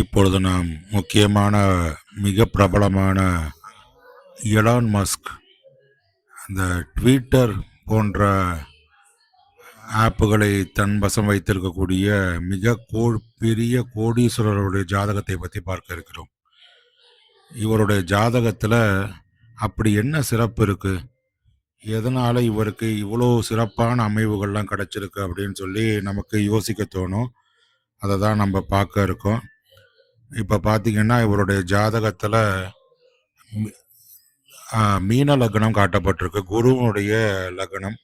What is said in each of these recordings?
இப்பொழுது நாம் முக்கியமான மிக பிரபலமான எலான் மஸ்க் அந்த ட்விட்டர் போன்ற ஆப்புகளை தன் வசம் வைத்திருக்கக்கூடிய பெரிய கோடீஸ்வரருடைய ஜாதகத்தை பற்றி பார்க்க இருக்கிறோம். இவருடைய ஜாதகத்தில் அப்படி என்ன சிறப்பு இருக்குது, எதனால் இவருக்கு இவ்வளோ சிறப்பான அமைவுகள்லாம் கிடச்சிருக்கு அப்படின்னு சொல்லி நமக்கு யோசிக்க தோணும். அதை தான் நம்ம பார்க்க இருக்கோம். இப்போ பார்த்தீங்கன்னா இவருடைய ஜாதகத்தில் மீன லக்னம் காட்டப்பட்டிருக்கு. குருவுடைய லக்னம்.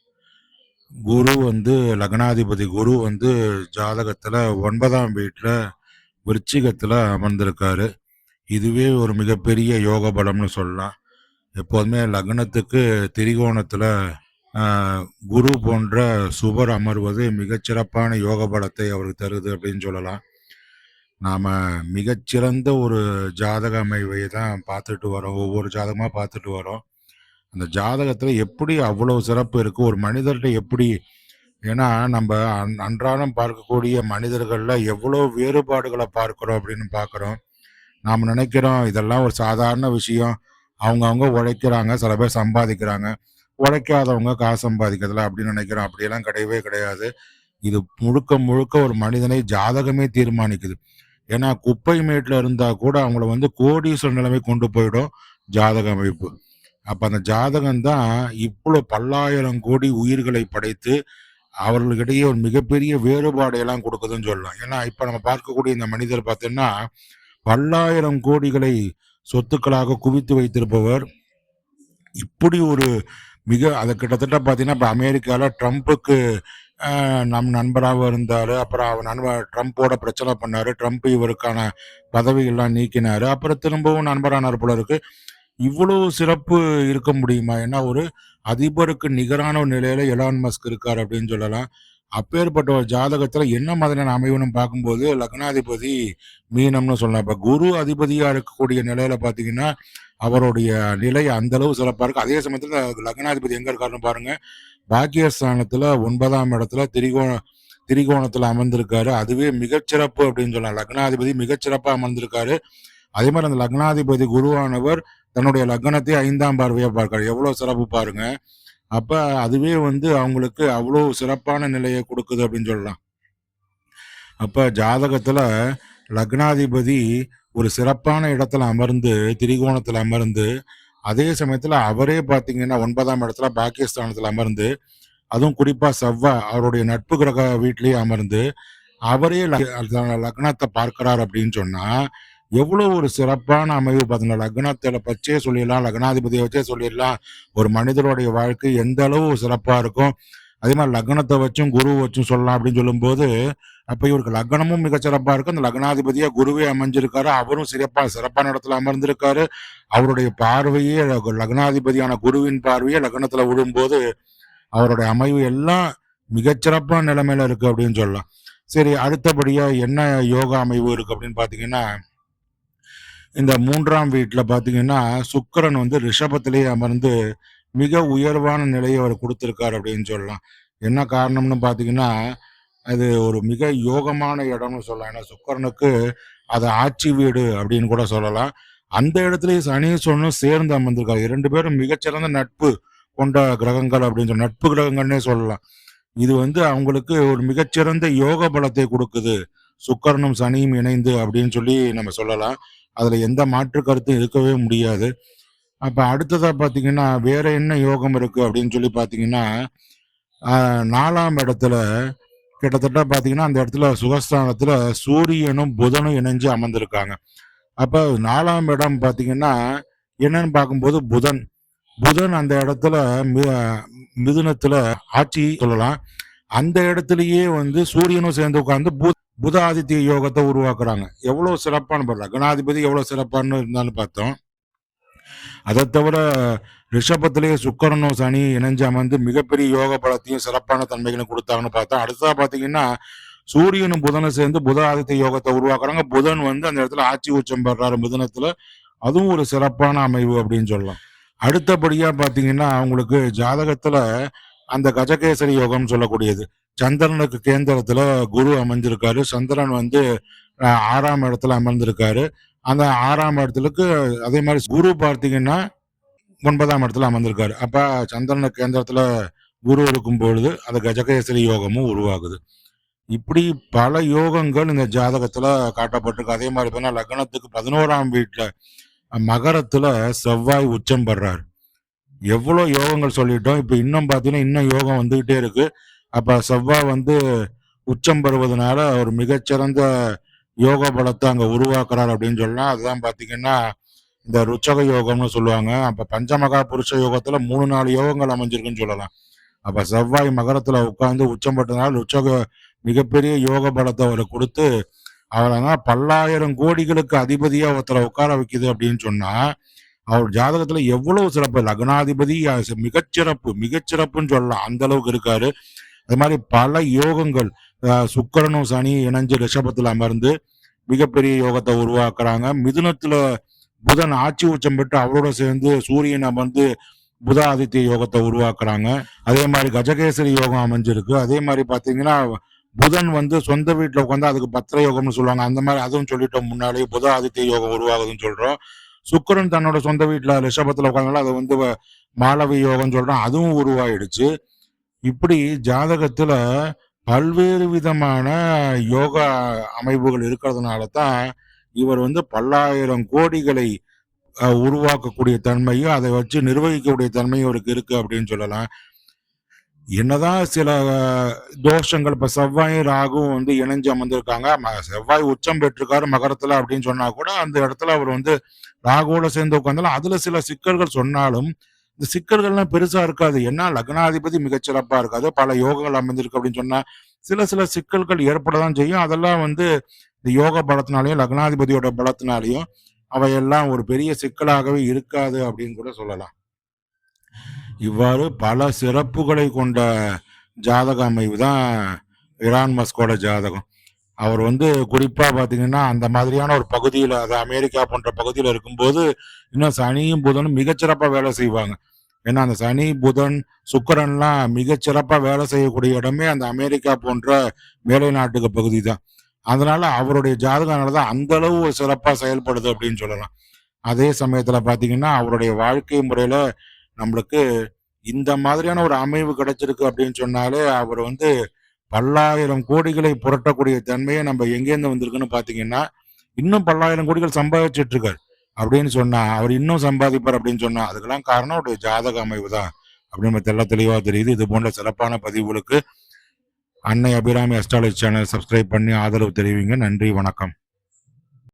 குரு வந்து லக்னாதிபதி குரு வந்து ஜாதகத்தில் 9ஆம் வீட்டில் விருச்சிகத்தில் அமர்ந்திருக்காரு. இதுவே ஒரு மிகப்பெரிய யோக பலம்னு சொல்லலாம். எப்போதுமே லக்னத்துக்கு திரிகோணத்தில் குரு போன்ற சுபர் அமர்வது மிகச்சிறப்பான யோக பலத்தை அவருக்கு தருது அப்படின்னு சொல்லலாம். நாம் மிகச்சிறந்த ஒரு ஜாதக அமைவை தான் பார்த்துட்டு வரோம். ஒவ்வொரு ஜாதகமாக பார்த்துட்டு வரோம். அந்த ஜாதகத்தில் எப்படி அவ்வளோ சிறப்பு இருக்குது, ஒரு மனிதர்கிட்ட எப்படி, ஏன்னா நம்ம அன்றாடம் பார்க்கக்கூடிய மனிதர்களில் எவ்வளோ வேறுபாடுகளை பார்க்குறோம் அப்படின்னு பார்க்குறோம். நாம் நினைக்கிறோம் இதெல்லாம் ஒரு சாதாரண விஷயம், அவங்கவுங்க உழைக்கிறாங்க, சில பேர் சம்பாதிக்கிறாங்க, உழைக்காதவங்க காசு சம்பாதிக்கிறதுல அப்படின்னு நினைக்கிறோம். அப்படியெல்லாம் கிடையவே கிடையாது. இது முழுக்க முழுக்க ஒரு மனிதனை ஜாதகமே தீர்மானிக்குது. ஏன்னா குப்பை மேட்டில் இருந்தால் கூட அவங்கள வந்து கோடீஸ்வரர் நிலைமை கொண்டு போயிடும் ஜாதக அமைப்பு. அப்போ அந்த ஜாதகம் தான் இவ்வளோ பல்லாயிரம் கோடி உயிர்களை படைத்து அவர்களுக்கிடையே ஒரு மிகப்பெரிய வேறுபாடையெல்லாம் கொடுக்குதுன்னு சொல்லலாம். ஏன்னா இப்போ நம்ம பார்க்கக்கூடிய இந்த மனிதர் பார்த்தீங்கன்னா பல்லாயிரம் கோடிகளை சொத்துக்களாக குவித்து வைத்திருப்பவர். இப்படி ஒரு அதை கிட்டத்தட்ட பார்த்தீங்கன்னா இப்போ அமெரிக்காவில் ட்ரம்ப்புக்கு நம் நண்பராக இருந்தார். அப்புறம் அவர் ட்ரம்ப்போட பிரச்சனை பண்ணார். ட்ரம்ப் இவருக்கான பதவிகள்லாம் நீக்கினார். அப்புறம் திரும்பவும் நண்பரானார் போல இருக்கு. இவ்வளோ சிறப்பு இருக்க முடியுமா? ஏன்னா ஒரு அதிபருக்கு நிகரான ஒரு நிலையில எலான் மஸ்க் இருக்கார் அப்படின்னு சொல்லலாம். அப்பேற்பட்ட ஒரு ஜாதகத்துல என்ன மாதிரியான அமைவுன்னு பார்க்கும்போது லக்னாதிபதி மீனம்னு சொல்லலாம். இப்ப குரு அதிபதியா இருக்கக்கூடிய நிலையில பாத்தீங்கன்னா அவருடைய நிலை அந்த அளவு சிறப்பா இருக்கு. அதே சமயத்துல லக்னாதிபதி எங்க இருக்காருன்னு பாருங்க, பாக்கியஸ்தானத்துல 9ஆம் இடத்துல திரிகோணத்துல அமர்ந்திருக்காரு. அதுவே மிகச்சிறப்பு அப்படின்னு சொல்லலாம். லக்னாதிபதி மிகச்சிறப்பா அமர்ந்திருக்காரு. அதே மாதிரி அந்த லக்னாதிபதி குருவானவர் தன்னுடைய லக்னத்தை 5ஆம் பார்வையா பார்க்காரு. எவ்வளவு சிறப்பு பாருங்க. அப்ப அதுவே வந்து அவங்களுக்கு அவ்வளோ சிறப்பான நிலையை கொடுக்குது அப்படின்னு சொல்லலாம். அப்ப ஜாதகத்துல லக்னாதிபதி ஒரு சிறப்பான இடத்துல அமர்ந்து திரிகோணத்துல அமர்ந்து, அதே சமயத்துல அவரே பாத்தீங்கன்னா 9ஆம் இடத்துல பாக்கியஸ்தானத்துல அமர்ந்து, அதுவும் குறிப்பா செவ்வாய் அவருடைய நட்பு கிரக வீட்லயே அமர்ந்து அவரே லக்னத்தை பார்க்கிறார் அப்படின்னு சொன்னா எவ்வளவு ஒரு சிறப்பான அமைவு பார்த்தீங்கன்னா, லக்னத்தை பச்சே சொல்லிடலாம், லக்னாதிபதியை வச்சே சொல்லிடலாம் ஒரு மனிதனுடைய வாழ்க்கை எந்த அளவு சிறப்பா இருக்கும். அதே மாதிரி லக்னத்தை வச்சும் குரு வச்சும் சொல்லலாம் அப்படின்னு சொல்லும்போது, அப்ப இவருக்கு லக்னமும் மிகச்சிறப்பா இருக்கு. அந்த லக்னாதிபதியா குருவே அமைஞ்சிருக்காரு. அவரும் சிறப்பான இடத்துல அமர்ந்திருக்காரு. அவருடைய பார்வையே லக்னாதிபதியான குருவின் பார்வையே லக்னத்துல விழும்போது அவருடைய அமைவு எல்லாம் மிகச்சிறப்பான நிலைமையில இருக்கு அப்படின்னு சொல்லலாம். சரி, அடுத்தபடியா என்ன யோகா அமைவு இருக்கு அப்படின்னு பாத்தீங்கன்னா, இந்த 3ஆம் வீட்டில் பார்த்தீங்கன்னா சுக்கிரன் வந்து ரிஷபத்திலேயே அமர்ந்து மிக உயர்வான நிலையை அவர் கொடுத்துருக்காரு அப்படின்னு சொல்லலாம். என்ன காரணம்னு பார்த்தீங்கன்னா அது ஒரு மிக யோகமான இடம்னு சொல்லலாம். ஏன்னா சுக்கிரனுக்கு அது ஆட்சி வீடு அப்படின்னு கூட சொல்லலாம். அந்த இடத்துலயே சனீஸ்வரனும் சேர்ந்து அமர்ந்திருக்காரு. 2 பேரும் மிகச்சிறந்த நட்பு கொண்ட கிரகங்கள் அப்படின்னு சொல்லி நட்பு கிரகங்கள்னே சொல்லலாம். இது வந்து அவங்களுக்கு ஒரு மிகச்சிறந்த யோக பலத்தை கொடுக்குது, சுக்கிரனும் சனியும் இணைந்து அப்படின்னு சொல்லி நம்ம சொல்லலாம். அதுல எந்த மாற்று கருத்தும் இருக்கவே முடியாது. அப்ப அடுத்ததா பாத்தீங்கன்னா வேற என்ன யோகம் இருக்கு அப்படின்னு சொல்லி பாத்தீங்கன்னா, 4ஆம் இடத்துல கிட்டத்தட்ட பாத்தீங்கன்னா அந்த இடத்துல சுகஸ்தானத்துல சூரியனும் புதனும் இணைஞ்சு அமர்ந்திருக்காங்க. அப்ப 4ஆம் இடம் பாத்தீங்கன்னா என்னன்னு பார்க்கும்போது புதன் அந்த இடத்துல மிதுனத்துல ஆட்சி சொல்லலாம். அந்த இடத்துலயே வந்து சூரியனும் சேர்ந்து உட்கார்ந்து புத ஆதித்ய யோகத்தை உருவாக்குறாங்க. எவ்வளவு சிறப்பான லக்னாதிபதி எவ்வளவு சிறப்பான்னு இருந்தாலும் பார்த்தோம். அதை தவிர ரிஷபத்திலேயே சுக்கிரனும் சனி இணைஞ்சு அமர்ந்து மிகப்பெரிய யோக பலத்தையும் சிறப்பான தன்மைகளும் கொடுத்தாங்கன்னு பார்த்தோம். அடுத்ததா பாத்தீங்கன்னா சூரியனும் புதனும் சேர்ந்து புத ஆதித்ய யோகத்தை உருவாக்குறாங்க. புதன் வந்து அந்த இடத்துல ஆட்சி உச்சம் பெறாரு மிதுனத்துல. அதுவும் ஒரு சிறப்பான அமைவு அப்படின்னு சொல்லலாம். அடுத்தபடியா பாத்தீங்கன்னா அவங்களுக்கு ஜாதகத்துல அந்த கஜகேசரி யோகம் சொல்லக்கூடியது, சந்திரனுக்கு கேந்திரத்துல குரு அமைஞ்சிருக்காரு. சந்திரன் வந்து 6ஆம் இடத்துல அமர்ந்திருக்காரு. அந்த 6ஆம் இடத்துக்கு அதே மாரி குரு பார்த்தீங்கன்னா 9ஆம் இடத்துல அமர்ந்திருக்காரு. அப்ப சந்திரன கேந்திரத்துல குரு இருக்கும் பொழுது அந்த கஜகேசரி யோகமும் உருவாகுது. இப்படி பல யோகங்கள் இந்த ஜாதகத்துல காட்டப்பட்டிருக்கு. அதே மாரி பார்த்தீங்கன்னா லக்னத்துக்கு 11ஆம் வீட்ல மகரத்துல செவ்வாய் உச்சம் பெறாரு. எவ்வளோ யோகங்கள் சொல்லிட்டோம். இப்ப இன்னும் பார்த்தீங்கன்னா, இன்னும் யோகம் வந்துகிட்டே இருக்கு. அப்ப செவ்வாய் வந்து உச்சம் பெறுவதனால ஒரு மிகச்சிறந்த யோக பலத்த அங்க உருவாக்குறார் அப்படின்னு சொல்லலாம். அதுதான் பார்த்தீங்கன்னா, இந்த ருச்சக யோகம்னு சொல்லுவாங்க. அப்ப பஞ்சமகா புருஷ யோகத்துல 3, 4 யோகங்கள் அமைஞ்சிருக்குன்னு சொல்லலாம். அப்ப செவ்வாய் மகரத்துல உட்கார்ந்து உச்சம் பெற்றனால ருச்சக மிகப்பெரிய யோக பலத்த அவருக்கு குடுத்து, அவர பல்லாயிரம் கோடிகளுக்கு அதிபதியா ஒருத்தர உட்கார வைக்குது அப்படின்னு சொன்னா, அவர் ஜாதகத்துல எவ்வளவு சிறப்பு. லக்னாதிபதி மிகச்சிறப்பு, மிகச்சிறப்புன்னு சொல்லலாம். அந்த அளவுக்கு இருக்காரு. அது மாதிரி பல யோகங்கள் சுக்கிரனும் சனியும் இணைஞ்சு ரிஷபத்துல அமர்ந்து மிகப்பெரிய யோகத்தை உருவாக்குறாங்க. மிதுனத்துல புதன் ஆட்சி உச்சம் பெற்று அவரோட சேர்ந்து சூரியன் அமர்ந்து புத ஆதித்ய யோகத்தை உருவாக்குறாங்க. அதே மாதிரி கஜகேசரி யோகம் அமைஞ்சிருக்கு. அதே மாதிரி பாத்தீங்கன்னா புதன் வந்து சொந்த வீட்டுல உட்காந்து அதுக்கு பத்திர யோகம்னு சொல்லுவாங்க. அந்த மாதிரி அதுவும் சொல்லிட்டோம் முன்னாலே புத ஆதித்ய யோகம் உருவாகுதுன்னு சொல்றோம். சுக்கிரன் தன்னோட சொந்த வீட்டுல ரிஷபத்துல உட்காந்தாலும் அது வந்து மாளவி யோகம் சொல்றோம். அதுவும் உருவாயிடுச்சு. இப்படி ஜாதகத்துல பல்வேறு விதமான யோகா அமைப்புகள் இருக்கிறதுனால தான் இவர் வந்து பல்லாயிரம் கோடிகளை உருவாக்கக்கூடிய தன்மையும் அதை வச்சு நிர்வகிக்கக்கூடிய தன்மையும் இவருக்கு இருக்கு அப்படின்னு சொல்லலாம். என்னதான் சில தோஷங்கள் இப்ப செவ்வாயும் ராகுவும் வந்து இணைஞ்சு அமர்ந்திருக்காங்க. செவ்வாய் உச்சம் பெற்றிருக்காரு மகரத்துல அப்படின்னு சொன்னா கூட அந்த இடத்துல அவர் வந்து ராகுவோட சேர்ந்து உட்காந்தாலும் அதுல சில சிக்கல்கள் சொன்னாலும் இந்த சிக்கல்கள்லாம் பெருசா இருக்காது. ஏன்னா லக்னாதிபதி மிகச்சிறப்பா இருக்காது. பல யோகங்கள் அமைந்திருக்கு அப்படின்னு சொன்னா சில சில சிக்கல்கள் ஏற்படதான் செய்யும். அதெல்லாம் வந்து இந்த யோக பலத்தினாலையும் லக்னாதிபதியோட பலத்தினாலையும் அவையெல்லாம் ஒரு பெரிய சிக்கலாகவே இருக்காது அப்படின்னு கூட சொல்லலாம். இவ்வாறு பல சிறப்புகளை கொண்ட ஜாதக அமைவு தான் இரான் மஸ்கோட ஜாதகம். அவர் வந்து குறிப்பா பாத்தீங்கன்னா அந்த மாதிரியான ஒரு பகுதியில அது அமெரிக்கா போன்ற பகுதியில இருக்கும்போது இன்னும் சனியும் புதனும் மிகச்சிறப்பா வேலை செய்வாங்க. ஏன்னா அந்த சனி புதன் சுக்கிரன்லாம் மிகச்சிறப்பா வேலை செய்யக்கூடிய இடமே அந்த அமெரிக்கா போன்ற மேலை நாட்டுக்கு பகுதி தான். அதனால அவருடைய ஜாதகம்தான் அந்த அளவு ஒரு சிறப்பா செயல்படுது அப்படின்னு சொல்லலாம். அதே சமயத்துல பாத்தீங்கன்னா அவருடைய வாழ்க்கை முறையில நம்மளுக்கு இந்த மாதிரியான ஒரு அமைவு கிடைச்சிருக்கு அப்படின்னு சொன்னாலே அவர் வந்து பல்லாயிரம் கோடிகளை புரட்டக்கூடிய தன்மையை நம்ம எங்கேருந்து வந்திருக்குன்னு பாத்தீங்கன்னா இன்னும் பல்லாயிரம் கோடிகள் சம்பாதிச்சிட்டு இருக்காரு அப்படின்னு சொன்னா அவர் இன்னும் சம்பாதிப்பார் அப்படின்னு சொன்னா அதுக்கெல்லாம் காரணம் அவருடைய ஜாதக அமைவு தான் அப்படின்னு நம்ம தெள்ள தெளிவா தெரியுது. இது போன்ற சிறப்பான பதிவுகளுக்கு அன்னை அபிராமி அஸ்ட்ராலஜி சேனல் சப்ஸ்கிரைப் பண்ணி ஆதரவு தெரிவிங்க. நன்றி, வணக்கம்.